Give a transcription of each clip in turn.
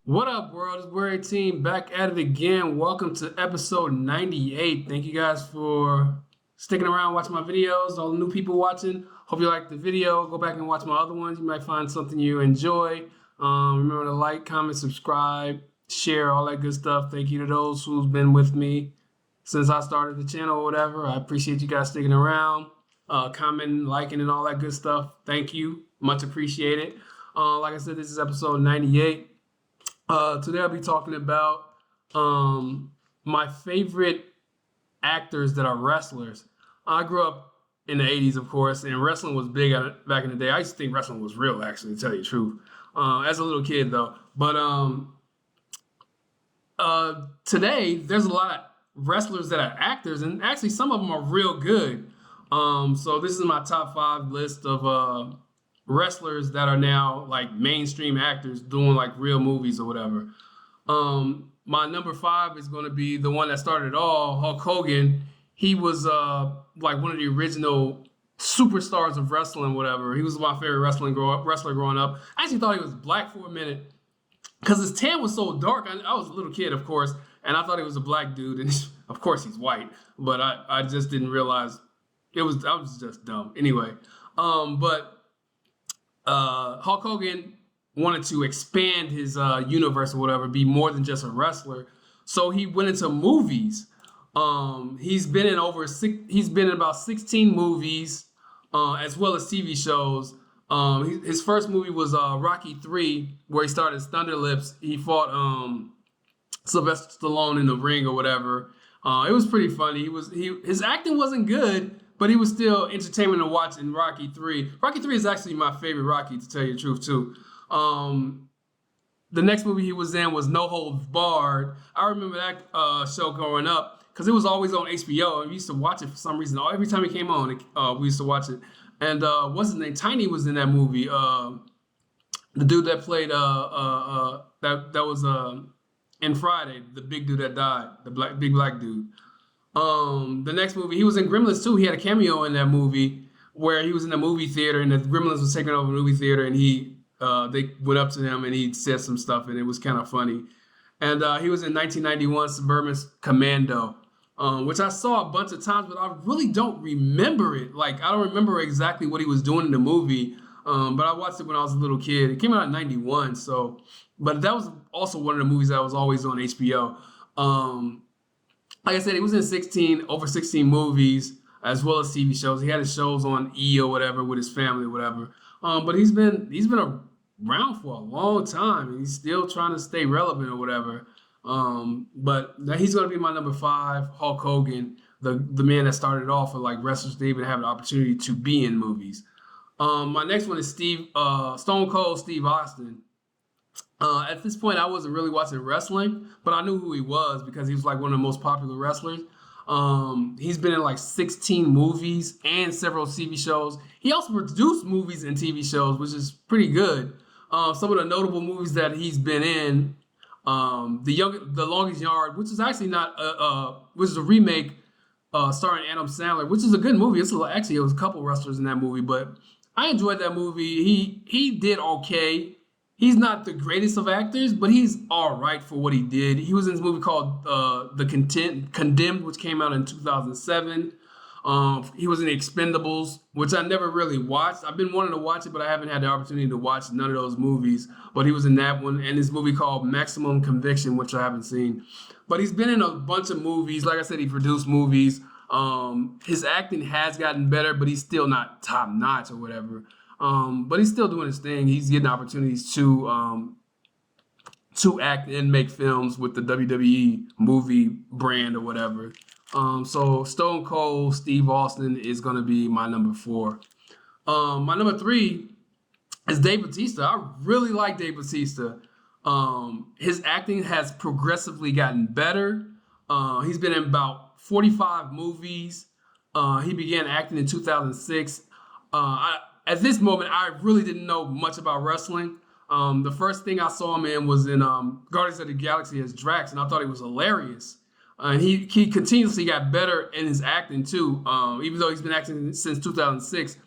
What up, world? It's Warrior Team back at it again. Welcome to episode 98. Thank you guys for sticking around, watching my videos. All the new people watching, hope you liked the video. Go back and watch my other ones. You might find something you enjoy. Remember to like, comment, subscribe, share, all that good stuff. Thank you to those who's been with me since I started the channel or whatever. I appreciate you guys sticking around, commenting, liking, and all that good stuff. Thank you. Much appreciated. Like I said, this is episode 98. Today I'll be talking about my favorite actors that are wrestlers. I grew up in the 80s, of course, and wrestling was big back in the day. I used to think wrestling was real, actually, to tell you the truth, as a little kid, though. But today, there's a lot of wrestlers that are actors, and actually some of them are real good. So this is my top 5 list of wrestlers that are now like mainstream actors doing like real movies or whatever. My number 5 is going to be the one that started it all, Hulk Hogan. He was like one of the original superstars of wrestling, whatever. He was my favorite wrestler growing up. I actually thought he was black for a minute because his tan was so dark. I was a little kid, of course, and I thought he was a black dude, and of course he's white, but I just didn't realize I was just dumb. Anyway, but Hulk Hogan wanted to expand his universe or whatever, be more than just a wrestler. So he went into movies. He's been in about 16 movies, as well as TV shows. His first movie was Rocky 3, where he started as Thunder Lips. He fought Sylvester Stallone in the ring or whatever. It was pretty funny. His acting wasn't good, but he was still entertainment to watch in Rocky 3. Rocky 3 is actually my favorite Rocky, to tell you the truth, too. The next movie he was in was No Holds Barred. I remember that show growing up because it was always on HBO, and we used to watch it for some reason. Every time it came on, we used to watch it. And what's his name? Tiny was in that movie. The dude that played that was in Friday, the big dude that died, the big black dude. The next movie, he was in Gremlins too. He had a cameo in that movie where he was in the movie theater and the Gremlins was taking over the movie theater, and they went up to him and he said some stuff and it was kind of funny. And he was in 1991 Suburban Commando, which I saw a bunch of times, but I really don't remember it. Like, I don't remember exactly what he was doing in the movie, but I watched it when I was a little kid. It came out in 91, so, but that was also one of the movies that was always on HBO. Like I said, he was in over 16 movies as well as TV shows. He had his shows on E or whatever with his family or whatever. But he's been around for a long time, and he's still trying to stay relevant or whatever. But he's going to be my number 5, Hulk Hogan, the man that started off with like wrestlers to even have an opportunity to be in movies. My next one is Stone Cold Steve Austin. At this point, I wasn't really watching wrestling, but I knew who he was because he was like one of the most popular wrestlers. He's been in like 16 movies and several TV shows. He also produced movies and TV shows, which is pretty good. Some of the notable movies that he's been in, The Longest Yard, which is actually which is a remake starring Adam Sandler, which is a good movie. Actually, it was a couple wrestlers in that movie, but I enjoyed that movie. He did okay. He's not the greatest of actors, but he's all right for what he did. He was in this movie called Condemned, which came out in 2007. He was in The Expendables, which I never really watched. I've been wanting to watch it, but I haven't had the opportunity to watch none of those movies. But he was in that one, and this movie called Maximum Conviction, which I haven't seen. But he's been in a bunch of movies. Like I said, he produced movies. His acting has gotten better, but he's still not top notch or whatever. But he's still doing his thing. He's getting opportunities to act and make films with the WWE movie brand or whatever. So Stone Cold Steve Austin is going to be my number 4. My number 3 is Dave Bautista. I really like Dave Bautista. His acting has progressively gotten better. He's been in about 45 movies. He began acting in 2006. At this moment, I really didn't know much about wrestling. The first thing I saw him in was in Guardians of the Galaxy as Drax, and I thought he was hilarious. And he continuously got better in his acting too. Even though he's been acting since 2006,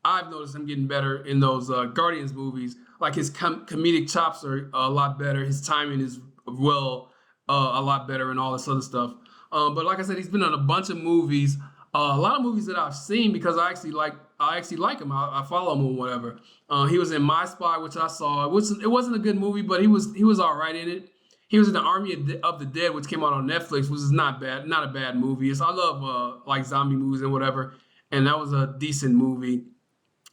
I've noticed him getting better in those Guardians movies. Like his comedic chops are a lot better. His timing is a lot better, and all this other stuff. But like I said, he's been in a bunch of movies. A lot of movies that I've seen because I actually like him. I follow him or whatever. He was in My Spy, which I saw. It wasn't a good movie, but he was all right in it. He was in the Army of the Dead, which came out on Netflix, which is not bad, not a bad movie. I love like zombie movies and whatever, and that was a decent movie.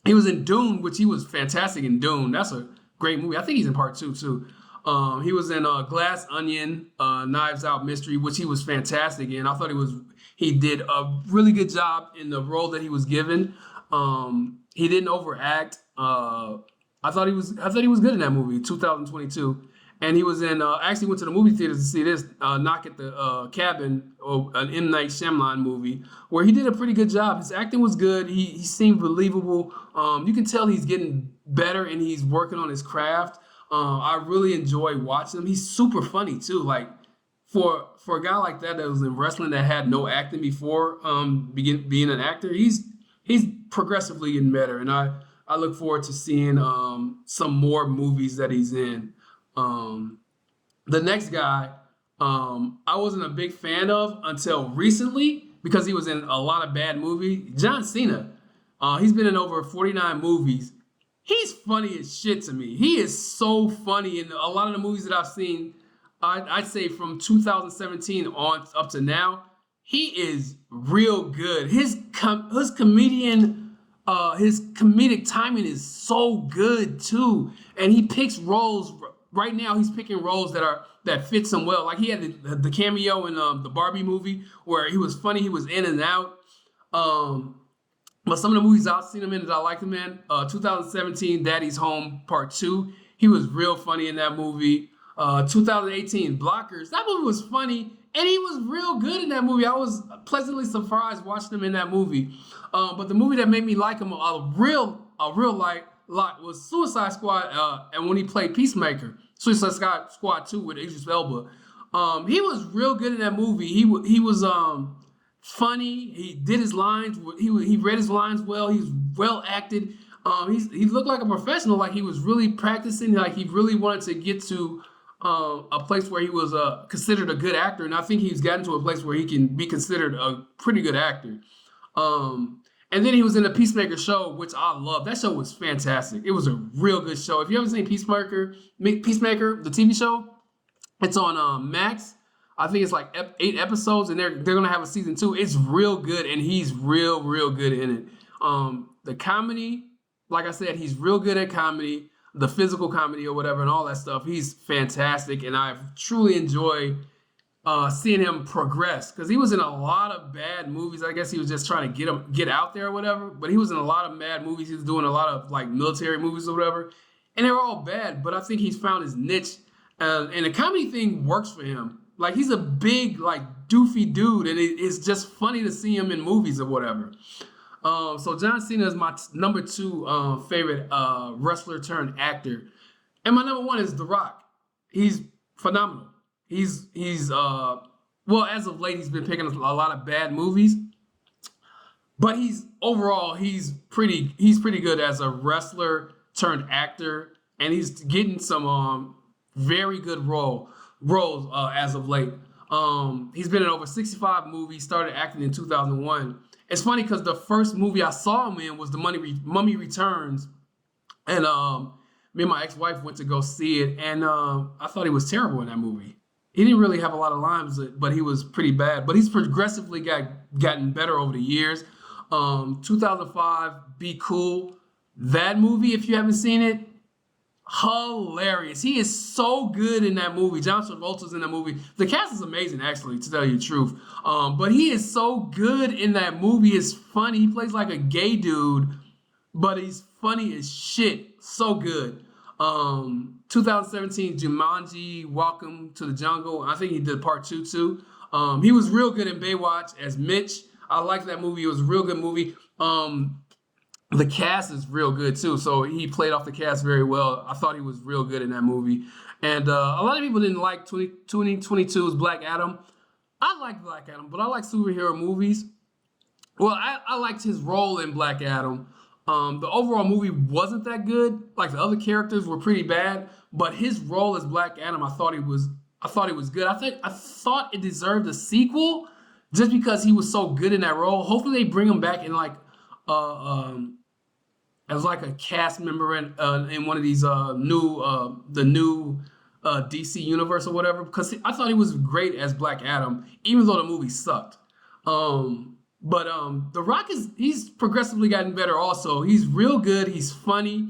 He was in Dune, which he was fantastic in Dune. That's a great movie. I think he's in part two too. He was in Glass Onion, Knives Out Mystery, which he was fantastic in. I thought he did a really good job in the role that he was given. He didn't overact. I thought he was good in that movie, 2022. And he was in. I actually went to the movie theaters to see this Knock at the Cabin, or an M. Night Shyamalan movie, where he did a pretty good job. His acting was good. He seemed believable. You can tell he's getting better and he's working on his craft. I really enjoy watching him. He's super funny too. Like for a guy like that was in wrestling that had no acting before being an actor, he's progressively getting better, and I look forward to seeing some more movies that he's in. The next guy, I wasn't a big fan of until recently because he was in a lot of bad movies. John Cena, he's been in over 49 movies. He's funny as shit to me. He is so funny in a lot of the movies that I've seen. I'd say from 2017 on up to now, he is real good. His comedic timing is so good too, and he picks roles. Right now, he's picking roles that fits him well. Like he had the cameo in the Barbie movie where he was funny. He was in and out. But some of the movies I've seen him in that I liked him in, 2017, Daddy's Home Part 2. He was real funny in that movie. 2018, Blockers. That movie was funny, and he was real good in that movie. I was pleasantly surprised watching him in that movie. But the movie that made me like him a real lot was Suicide Squad, and when he played Peacemaker. Suicide Squad 2 with Idris Elba. He was real good in that movie. He was funny. He did his lines. He read his lines well. He's well acted. He looked like a professional. Like he was really practicing. Like he really wanted to get to a place where he was considered a good actor. And I think he's gotten to a place where he can be considered a pretty good actor. And then he was in the Peacemaker show, which I love. That show was fantastic. It was a real good show. If you haven't seen Peacemaker, the TV show, it's on Max. I think it's like 8 episodes, and they're gonna have a season 2. It's real good, and he's real good in it. The comedy, like I said, he's real good at comedy, the physical comedy or whatever, and all that stuff. He's fantastic, and I truly enjoy seeing him progress because he was in a lot of bad movies. I guess he was just trying to get out there or whatever. But he was in a lot of bad movies. He was doing a lot of like military movies or whatever, and they were all bad. But I think he's found his niche, and the comedy thing works for him. Like he's a big like doofy dude, and it's just funny to see him in movies or whatever. So John Cena is my number 2 favorite wrestler turned actor, and my number 1 is The Rock. He's phenomenal. He's well, as of late, he's been picking a lot of bad movies, but he's pretty good as a wrestler turned actor, and he's getting some very good roles as of late. He's been in over 65 movies. Started acting in 2001. It's funny because the first movie I saw him in was The Mummy Returns, and me and my ex-wife went to go see it, and I thought he was terrible in that movie. He didn't really have a lot of lines, but he was pretty bad. But he's progressively gotten better over the years. 2005, Be Cool. That movie, if you haven't seen it, hilarious. He is so good in that movie. John Travolta's in that movie. The cast is amazing, actually, to tell you the truth. But he is so good in that movie. It's funny. He plays like a gay dude, but he's funny as shit. So good. 2017, Jumanji, Welcome to the Jungle. I think he did part 2 too. He was real good in Baywatch as Mitch. I liked that movie. It was a real good movie. The cast is real good too. So he played off the cast very well. I thought he was real good in that movie. And a lot of people didn't like 2022's Black Adam. I like Black Adam, but I like superhero movies. Well, I liked his role in Black Adam. The overall movie wasn't that good. Like the other characters were pretty bad, but his role as Black Adam, I thought it was good. I thought it deserved a sequel just because he was so good in that role. Hopefully they bring him back in like as like a cast member in one of these new DC universe or whatever. Because I thought he was great as Black Adam, even though the movie sucked. But The Rock he's progressively gotten better. Also, he's real good. He's funny.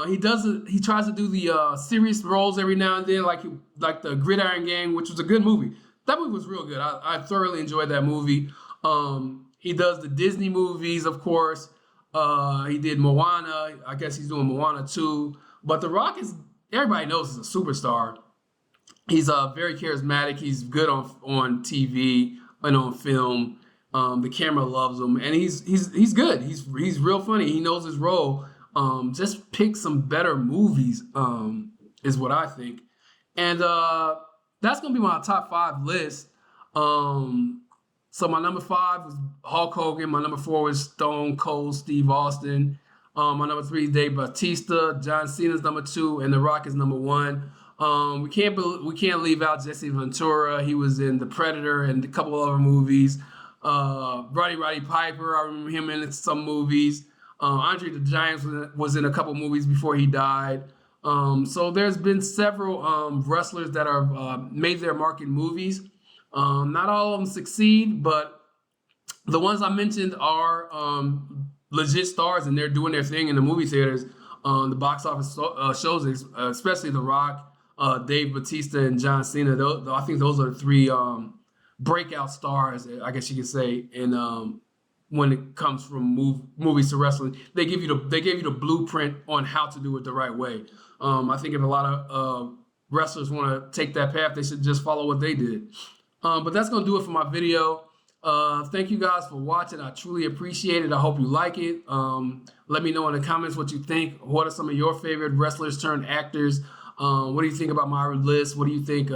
He tries to do the serious roles every now and then, like the Gridiron Gang, which was a good movie. That movie was real good. I thoroughly enjoyed that movie. He does the Disney movies, of course. He did Moana. I guess he's doing Moana too. But The Rock everybody knows he's a superstar. He's very charismatic. He's good on TV and on film. The camera loves him, and he's good. He's real funny. He knows his role. Just pick some better movies, is what I think. And that's gonna be my top 5 list. So my number 5 was Hulk Hogan. My number 4 was Stone Cold Steve Austin. My number 3 is Dave Bautista. John Cena's number 2, and The Rock is number 1. We can't leave out Jesse Ventura. He was in The Predator and a couple other movies. Roddy Piper, I remember him in some movies. Andre the Giant was in a couple movies before he died. So there's been several wrestlers that are made their mark in movies. Not all of them succeed, but the ones I mentioned are legit stars, and they're doing their thing in the movie theaters. The box office shows, especially The Rock, Dave Bautista, and John Cena. I think those are the 3 breakout stars, I guess you could say, in when it comes from movies to wrestling. They gave you the blueprint on how to do it the right way. I think if a lot of wrestlers want to take that path, they should just follow what they did. But that's going to do it for my video. Thank you guys for watching. I truly appreciate it. I hope you like it. Let me know in the comments what you think. What are some of your favorite wrestlers turned actors? What do you think about my list? What do you think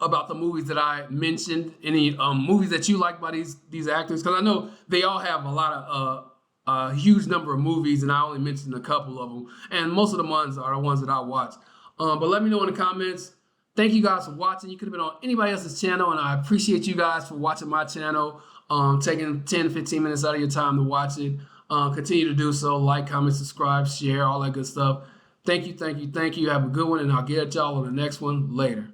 about the movies that I mentioned? Any movies that you like by these actors? Because I know they all have a lot of a huge number of movies, and I only mentioned a couple of them. And most of the ones are the ones that I watch. But let me know in the comments. Thank you guys for watching. You could have been on anybody else's channel, and I appreciate you guys for watching my channel, taking 10, 15 minutes out of your time to watch it. Continue to do so. Like, comment, subscribe, share, all that good stuff. Thank you, thank you, thank you. Have a good one, and I'll get at y'all on the next one later.